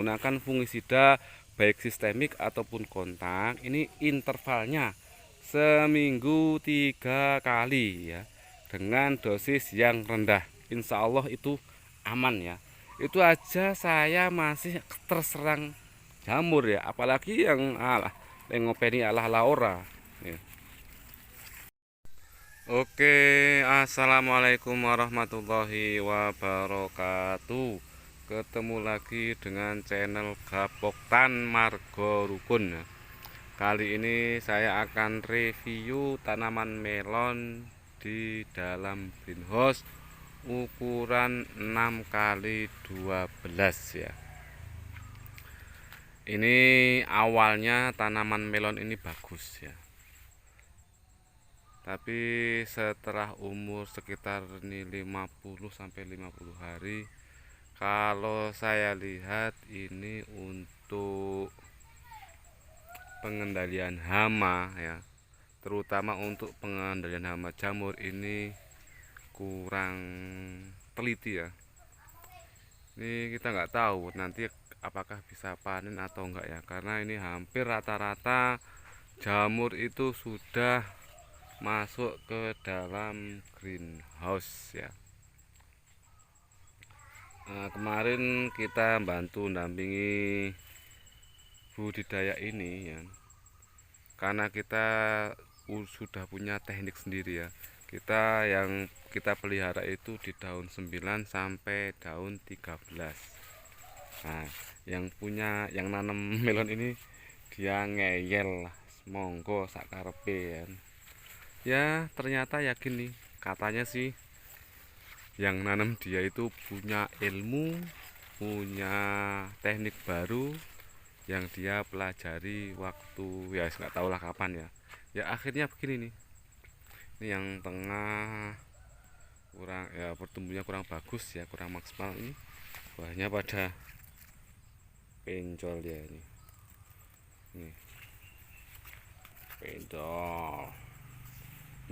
Gunakan fungisida baik sistemik ataupun kontak. Ini intervalnya seminggu 3 kali ya, dengan dosis yang rendah. Insya Allah itu aman ya. Itu aja saya masih terserang jamur ya, apalagi yang ngopeni alah laura ya. Oke, assalamualaikum warahmatullahi wabarakatuh. Ketemu lagi dengan channel Gapoktan Margo Rukun ya. Kali ini saya akan review tanaman melon di dalam greenhouse ukuran 6x12 ya. Ini awalnya tanaman melon ini bagus ya, tapi setelah umur sekitar 50 sampai 50 hari, kalau saya lihat ini untuk pengendalian hama ya, terutama untuk pengendalian hama jamur ini kurang teliti ya. Ini kita nggak tahu nanti apakah bisa panen atau enggak ya, karena ini hampir rata-rata jamur itu sudah masuk ke dalam greenhouse ya. Kemarin kita bantu dampingi budidaya ini ya, karena kita sudah punya teknik sendiri ya. Kita yang kita pelihara itu di daun 9 sampai daun 13. Nah, yang nanam melon ini dia ngeyel lah, monggo sakarepe ya. Ya, ternyata yakin nih, katanya sih yang nanam dia itu punya ilmu, punya teknik baru yang dia pelajari waktu ya nggak tahu lah kapan ya. Ya akhirnya begini nih. Ini yang tengah kurang ya, pertumbuhannya kurang bagus ya, kurang maksimal. Ini buahnya pada penjol ya ini. Nih, penjol.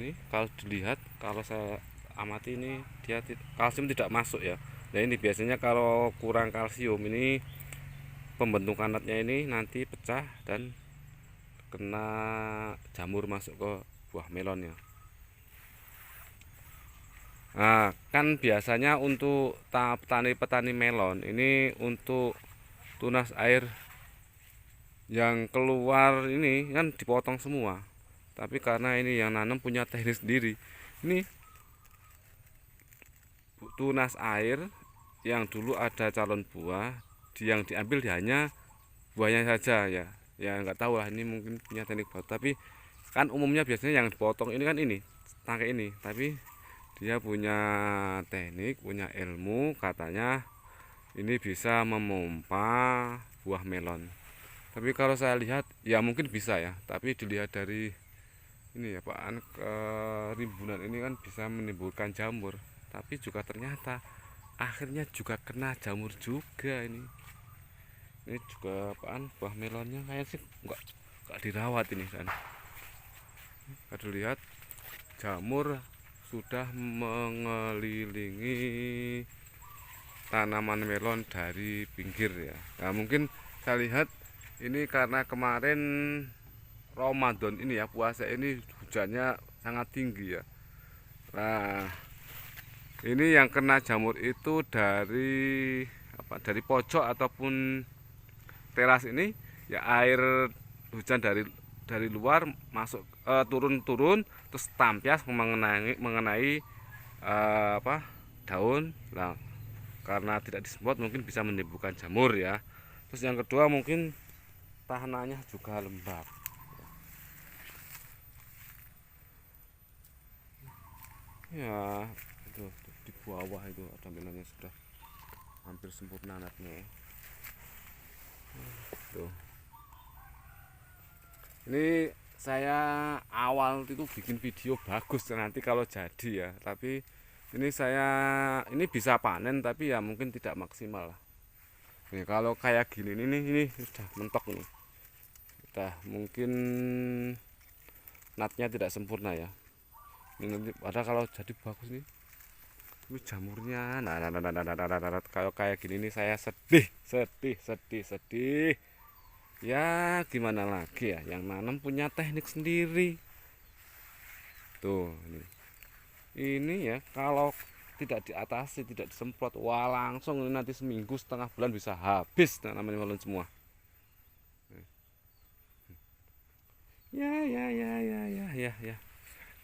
Ini kalau dilihat, kalau saya amati ini dia kalsium tidak masuk ya. Nah ini biasanya kalau kurang kalsium ini pembentukan natnya ini nanti pecah dan kena jamur masuk ke buah melon ya. Nah kan biasanya untuk petani-petani melon ini, untuk tunas air yang keluar ini kan dipotong semua, tapi karena ini yang nanam punya teknik sendiri. Ini tunas air yang dulu ada calon buah, yang diambil hanya buahnya saja ya. Ya nggak tahu lah, ini mungkin punya teknik baru, tapi kan umumnya biasanya yang dipotong ini kan ini tangkai ini, tapi dia punya teknik, punya ilmu, katanya ini bisa memompa buah melon. Tapi kalau saya lihat ya mungkin bisa ya, tapi dilihat dari ini ya Pak, rimbunan ini kan bisa menimbulkan jamur, tapi juga ternyata akhirnya juga kena jamur juga ini. Ini juga apaan, buah melonnya kayak sih nggak dirawat ini kan. Kalau lihat jamur sudah mengelilingi tanaman melon dari pinggir ya. Nah mungkin saya lihat ini karena kemarin Ramadan ini ya, puasa ini hujannya sangat tinggi ya. Nah ini yang kena jamur itu dari dari pojok ataupun teras ini ya, air hujan dari luar masuk, turun-turun terus tampias mengenai daun lah, karena tidak disemprot mungkin bisa menimbulkan jamur ya. Terus yang kedua mungkin tanahnya juga lembab ya. Itu di bawah itu ada melonnya sudah hampir sempurna natnya. Tuh. Ini saya awal itu bikin video bagus nanti kalau jadi ya, tapi ini ini bisa panen tapi ya mungkin tidak maksimal lah. Nih kalau kayak gini ini sudah mentok nih. Sudah mungkin natnya tidak sempurna ya. Ini nanti ada kalau jadi bagus nih. Itu jamurnya. Nah, kalau kayak gini nih saya sedih. Ya gimana lagi ya, yang nanam punya teknik sendiri. Tuh, ini ya kalau tidak diatasi, tidak disemprot, wah langsung ini nanti seminggu setengah bulan bisa habis tanaman melon semua. Ya.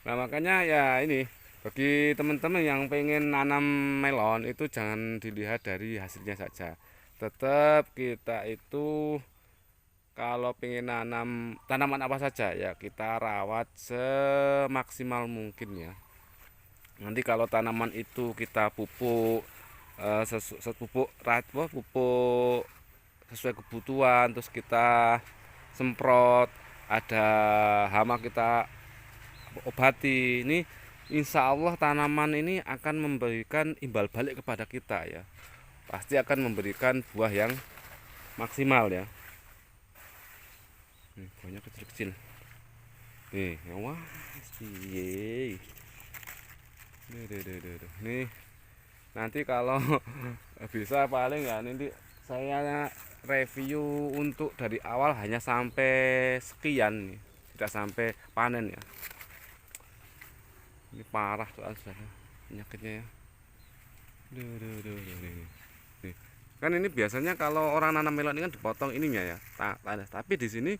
Nah makanya ya ini bagi teman-teman yang pengen nanam melon itu jangan dilihat dari hasilnya saja. Tetap kita itu kalau pengen nanam tanaman apa saja ya kita rawat semaksimal mungkin ya. Nanti kalau tanaman itu kita pupuk pupuk sesuai kebutuhan, terus kita semprot, ada hama kita obati, ini insya Allah tanaman ini akan memberikan imbal balik kepada kita ya, pasti akan memberikan buah yang maksimal ya. Buahnya kecil-kecil nih, wah sih nih nanti kalau bisa paling ya nanti saya review untuk dari awal hanya sampai sekian nih, tidak sampai panen ya. Ini parah soalnya penyakitnya ya. Nih. Kan ini biasanya kalau orang nanam melon ini kan dipotong ininya ya, tapi di sini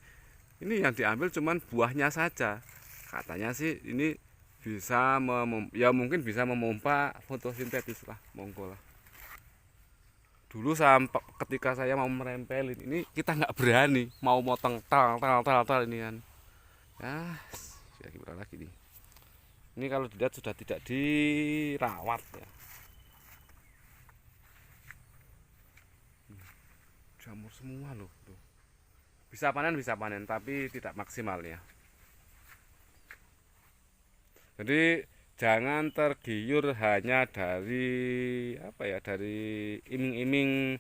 ini yang diambil cuman buahnya saja. Katanya sih ini bisa ya mungkin bisa memompa fotosintesis lah, monggo lah. Dulu sampai ketika saya mau merempelin ini kita nggak berani mau motong tal ini kan. Ya gimana lagi nih. Ini kalau dilihat sudah tidak dirawat ya. Jamur semua loh. Bisa panen tapi tidak maksimal ya. Jadi jangan tergiur hanya dari apa ya, dari iming-iming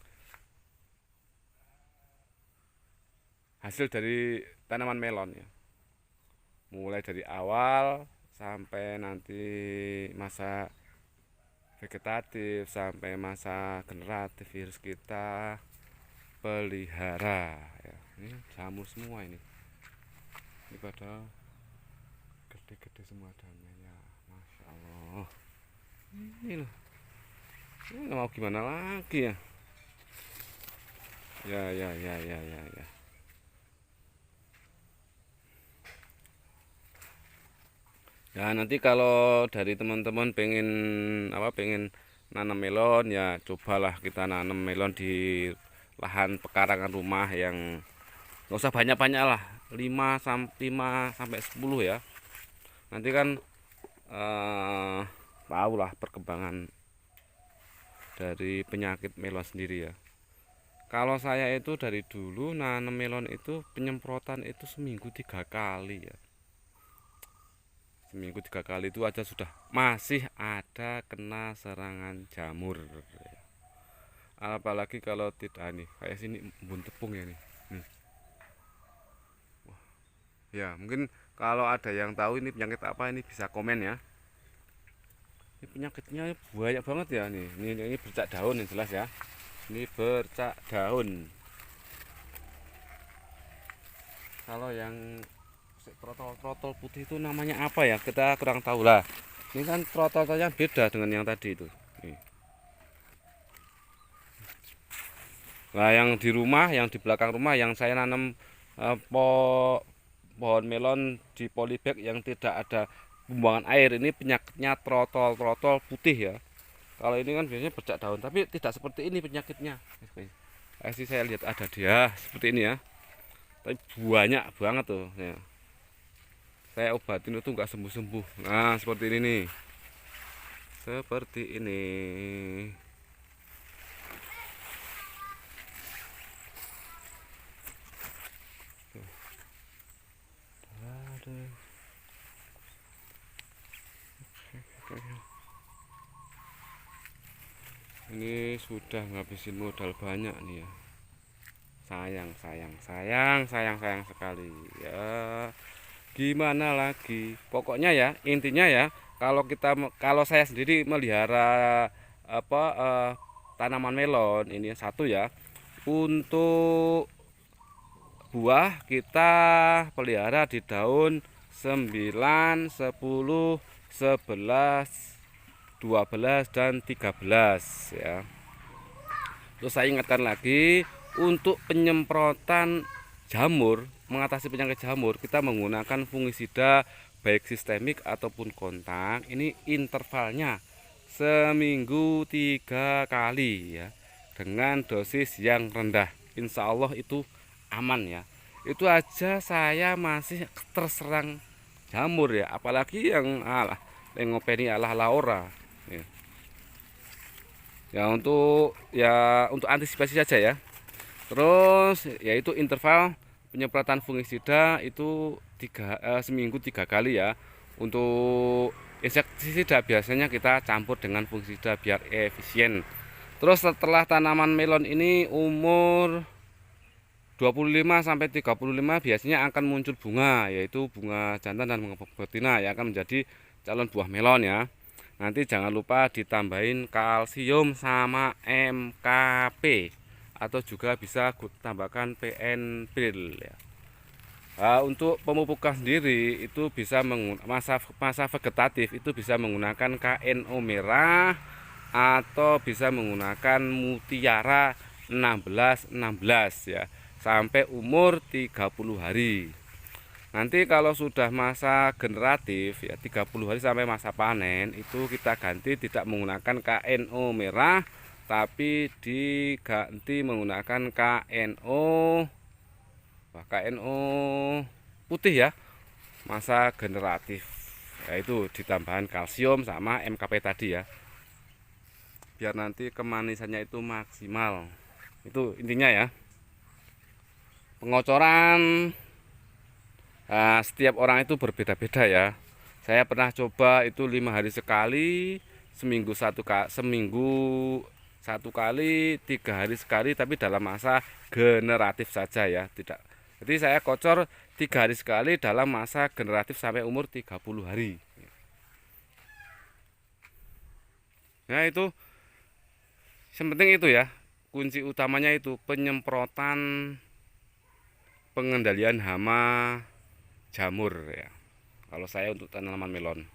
hasil dari tanaman melon ya. Mulai dari awal sampai nanti masa vegetatif sampai masa generatif virus kita pelihara ya. Ini jamur semua ini pada gede-gede semua daunnya ya, masya Allah. Ini loh, ini mau gimana lagi ya. Ya. Ya nanti kalau dari teman-teman pengen pengen nanam melon ya cobalah kita nanam melon di lahan pekarangan rumah yang nggak usah banyak-banyak lah, 5 sampai 10 ya. Nanti kan tahu lah perkembangan dari penyakit melon sendiri ya. Kalau saya itu dari dulu nanam melon itu penyemprotan itu seminggu 3 kali ya. Seminggu 3 kali itu aja sudah masih ada kena serangan jamur ya. Apalagi kalau tidak nih kayak sini embun tepung ya nih. Wah, ya mungkin kalau ada yang tahu ini penyakit apa ini bisa komen ya. Ini penyakitnya banyak banget ya nih. Ini bercak daun yang jelas ya. Ini bercak daun. Kalau yang trotol putih itu namanya apa ya, kita kurang tahu lah. Ini kan trotolnya beda dengan yang tadi itu nih. Nah yang di rumah, yang di belakang rumah yang saya nanam pohon melon di polybag yang tidak ada pembuangan air, ini penyakitnya trotol putih ya. Kalau ini kan biasanya bercak daun, tapi tidak seperti ini penyakitnya. Sih saya lihat ada dia seperti ini ya, tapi banyak banget tuh ya. Saya obatin itu nggak sembuh-sembuh. Nah seperti ini nih, seperti ini. Ini sudah ngabisin modal banyak nih ya. Sayang sekali ya. Gimana lagi, pokoknya ya intinya ya, kalau saya sendiri melihara tanaman melon ini satu ya. Untuk buah kita pelihara di daun 9, 10, 11, 12 dan 13 ya. Terus saya ingatkan lagi, untuk penyemprotan jamur, mengatasi penyakit jamur, kita menggunakan fungisida baik sistemik ataupun kontak. Ini intervalnya seminggu 3 kali ya, dengan dosis yang rendah. Insya Allah itu aman ya. Itu aja saya masih terserang jamur ya, apalagi yang ngopeni ala ora ya. Untuk antisipasi saja ya. Terus yaitu interval penyemprotan fungisida itu seminggu 3 kali ya. Untuk insektisida biasanya kita campur dengan fungisida biar efisien. Terus setelah tanaman melon ini umur 25 sampai 35 biasanya akan muncul bunga, yaitu bunga jantan dan bunga betina yang akan menjadi calon buah melon ya. Nanti jangan lupa ditambahin kalsium sama MKP, atau juga bisa tambahkan PN Pil ya. Untuk pemupukan sendiri itu bisa masa vegetatif itu bisa menggunakan KNO merah atau bisa menggunakan Mutiara 1616 ya, sampai umur 30 hari. Nanti kalau sudah masa generatif ya 30 hari sampai masa panen, itu kita ganti tidak menggunakan KNO merah, tapi diganti menggunakan KNO putih ya, masa generatif, yaitu ditambahkan kalsium sama MKP tadi ya, biar nanti kemanisannya itu maksimal. Itu intinya ya. Pengocoran setiap orang itu berbeda-beda ya. Saya pernah coba itu 5 hari sekali, seminggu satu kali, 3 hari sekali, tapi dalam masa generatif saja ya, tidak. Jadi saya kocor 3 hari sekali dalam masa generatif sampai umur 30 hari. Nah itu yang penting itu ya, kunci utamanya itu penyemprotan, pengendalian hama jamur ya, kalau saya untuk tanaman melon.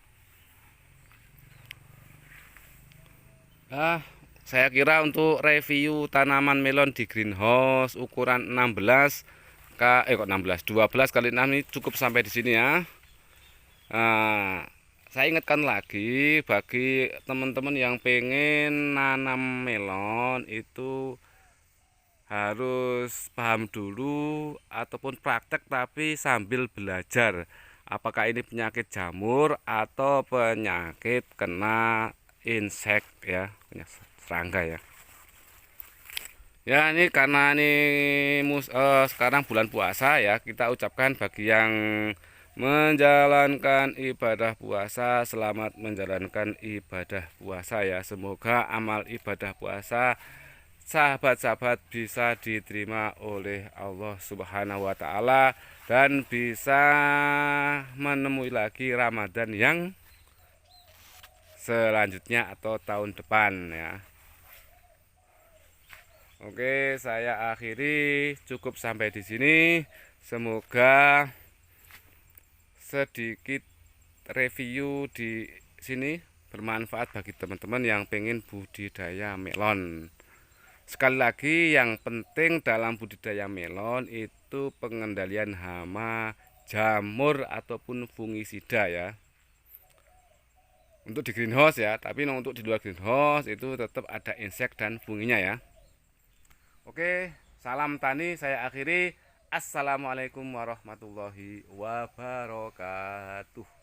Saya kira untuk review tanaman melon di greenhouse ukuran 12 kali 6 ini cukup sampai di sini ya. Saya ingatkan lagi bagi teman-teman yang pengen nanam melon itu harus paham dulu ataupun praktek tapi sambil belajar apakah ini penyakit jamur atau penyakit kena insek ya, serangga ya. Ya ini karena ini sekarang bulan puasa ya, kita ucapkan bagi yang menjalankan ibadah puasa, selamat menjalankan ibadah puasa ya. Semoga amal ibadah puasa sahabat-sahabat bisa diterima oleh Allah Subhanahu wa Ta'ala, dan bisa menemui lagi Ramadan yang selanjutnya atau tahun depan ya. Oke, saya akhiri cukup sampai di sini. Semoga sedikit review di sini bermanfaat bagi teman-teman yang pengen budidaya melon. Sekali lagi, yang penting dalam budidaya melon itu pengendalian hama, jamur ataupun fungisida ya. Untuk di greenhouse ya, tapi untuk di luar greenhouse itu tetap ada insek dan funginya ya. Oke, salam tani, saya akhiri. Assalamualaikum warahmatullahi wabarakatuh.